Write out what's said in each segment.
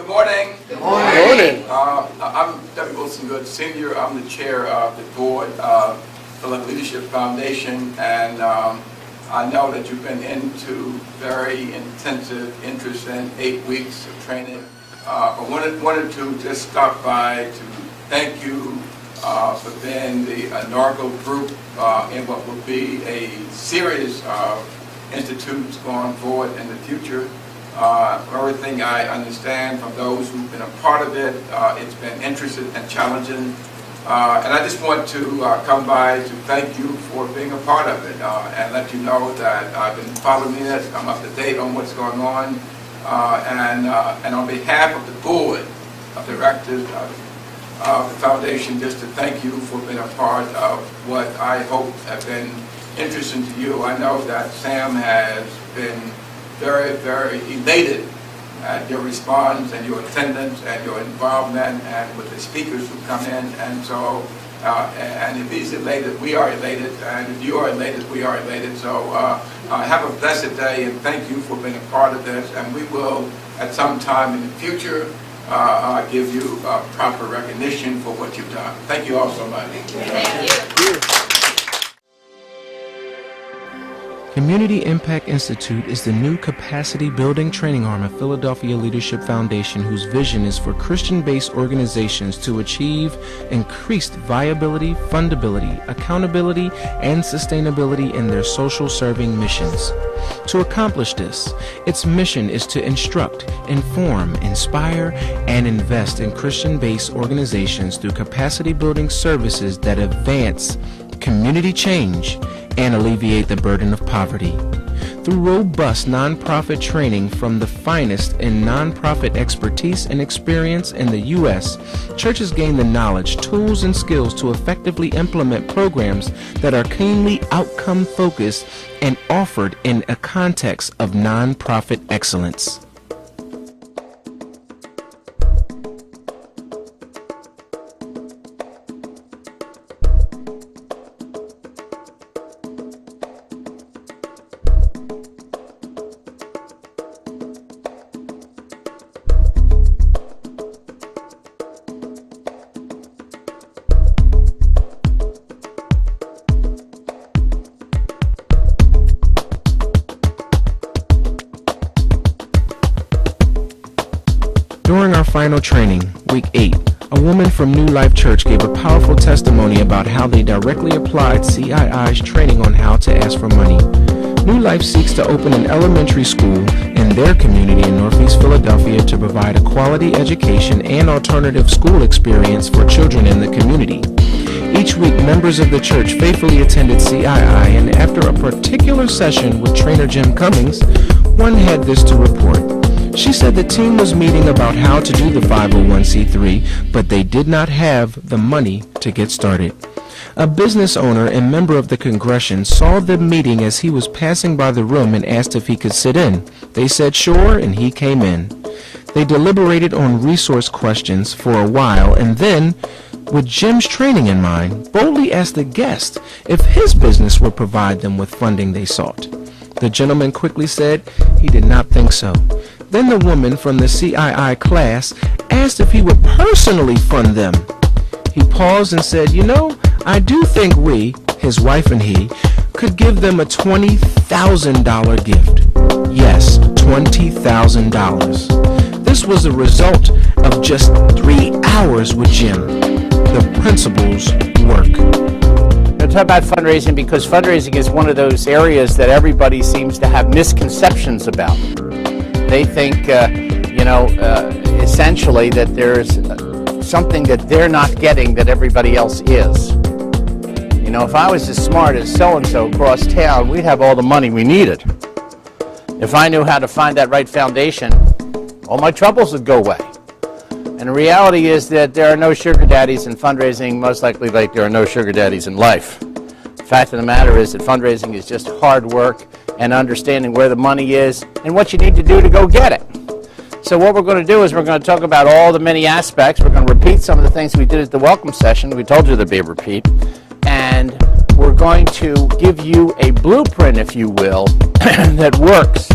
morning. Good morning. I'm W. Wilson Good, Senior. I'm the chair of the board of the Leadership Foundation, and I know that you've been into very intensive, interesting 8 weeks of training. I wanted to just stop by to thank you for being the inaugural group in what will be a series of institutes going forward in the future. Everything I understand from those who've been a part of it, it's been interesting and challenging. And I just want to come by to thank you for being a part of it and let you know that I've been following it, I'm up to date on what's going on, and on behalf of the board of directors of the foundation, just to thank you for being a part of what I hope have been interesting to you. I know that Sam has been very, very elated at your response and your attendance and your involvement and with the speakers who come in. And so, and if he's elated, we are elated, and if you are elated, we are elated. So have a blessed day, and thank you for being a part of this. And we will, at some time in the future, give you proper recognition for what you've done. Thank you all so much. Thank you. Community Impact Institute is the new capacity building training arm of Philadelphia Leadership Foundation, whose vision is for Christian-based organizations to achieve increased viability, fundability, accountability, and sustainability in their social serving missions. To accomplish this, its mission is to instruct, inform, inspire, and invest in Christian-based organizations through capacity building services that advance community change and alleviate the burden of poverty. Through robust nonprofit training from the finest in nonprofit expertise and experience in the U.S., churches gain the knowledge, tools, and skills to effectively implement programs that are keenly outcome-focused and offered in a context of nonprofit excellence. During our final training, week 8, a woman from New Life Church gave a powerful testimony about how they directly applied CII's training on how to ask for money. New Life seeks to open an elementary school in their community in Northeast Philadelphia to provide a quality education and alternative school experience for children in the community. Each week, members of the church faithfully attended CII, and after a particular session with trainer Jim Cummings, one had this to report. She said the team was meeting about how to do the 501c3, but they did not have the money to get started. A business owner and member of the congregation saw the meeting as he was passing by the room and asked if he could sit in. They said sure, and he came in. They deliberated on resource questions for a while, and then, with Jim's training in mind, boldly asked the guest if his business would provide them with funding they sought. The gentleman quickly said he did not think so. Then the woman from the CII class asked if he would personally fund them. He paused and said, "You know, I do think we, his wife and he, could give them a $20,000 gift." Yes, $20,000. This was a result of just 3 hours with Jim. The principles work. I talk about fundraising because fundraising is one of those areas that everybody seems to have misconceptions about. They think, essentially that there's something that they're not getting that everybody else is. You know, if I was as smart as so-and-so across town, we'd have all the money we needed. If I knew how to find that right foundation, all my troubles would go away. And the reality is that there are no sugar daddies in fundraising, most likely like there are no sugar daddies in life. The fact of the matter is that fundraising is just hard work and understanding where the money is and what you need to do to go get it. So what we're going to do is we're going to talk about all the many aspects. We're going to repeat some of the things we did at the welcome session. We told you there'd be a repeat. And we're going to give you a blueprint, if you will, that works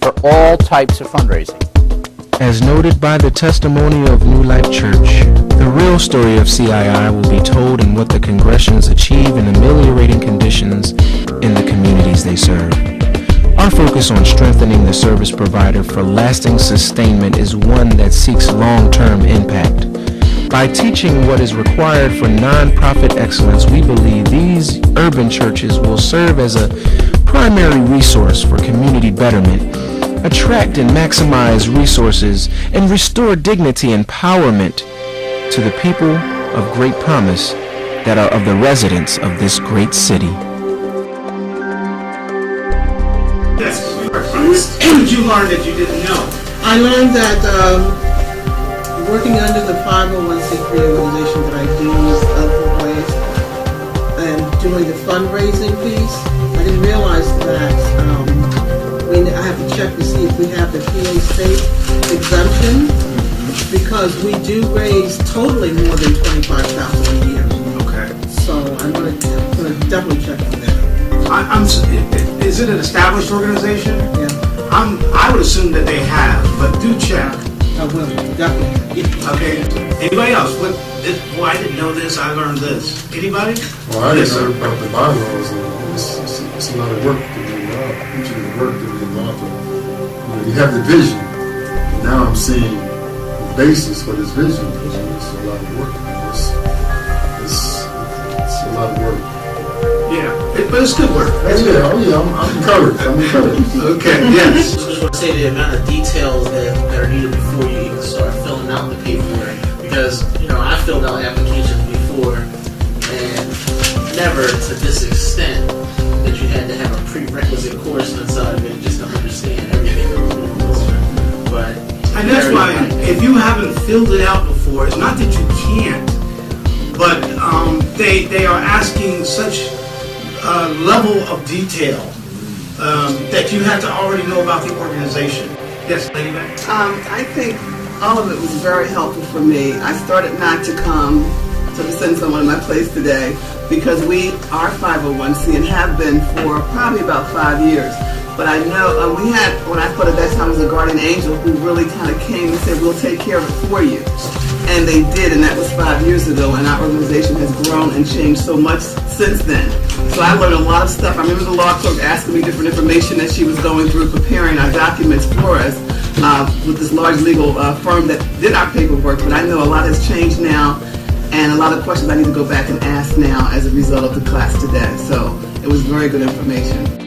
for all types of fundraising. As noted by the testimony of New Life Church, the real story of CII will be told in what the congregations achieve in ameliorating conditions in the communities they serve. Our focus on strengthening the service provider for lasting sustainment is one that seeks long-term impact. By teaching what is required for nonprofit excellence, we believe these urban churches will serve as a primary resource for community betterment, attract and maximize resources, and restore dignity and empowerment to the people of great promise that are of the residents of this great city. Yes. What did you learn that you didn't know? I learned that working under the 501c3 organization that I do with ways and doing the fundraising piece, I didn't realize that I have to check to see if we have the PA state exemption, because we do raise totally more than $25,000 a year. Okay. So I'm going to definitely check on that. Is it an established organization? Yeah. I would assume that they have, but do check. I will, definitely. Okay. Anybody else? I didn't know this. I learned this. Anybody? Well, I didn't know about the bylaws. It's a lot of work to be involved. Each of the work to be involved in. You have the vision. And now I'm seeing the basis for this vision. It's a lot of work. It's a lot of work. Yeah, but it's good work. I'm encouraged. Okay, yes. I just want to say the amount of details that are needed before you even start filling out the paperwork. Because, I filled out applications before, and never to this extent that you had to have a prerequisite course inside of it just to understand everything that was going on. But And that's why, if you haven't filled it out before, it's not that you can't, but they are asking such level of detail that you have to already know about the organization. Yes, Lady Beck? I think all of it was very helpful for me. I started not to come to send someone in my place today because we are 501c and have been for probably about 5 years. But I know we had, when I thought at that time, was a guardian angel who really kind of came and said, we'll take care of it for you. And they did, and that was 5 years ago, and our organization has grown and changed so much since then. So I learned a lot of stuff. I remember the law clerk asking me different information as she was going through preparing our documents for us with this large legal firm that did our paperwork, but I know a lot has changed now, and a lot of questions I need to go back and ask now as a result of the class today. So it was very good information.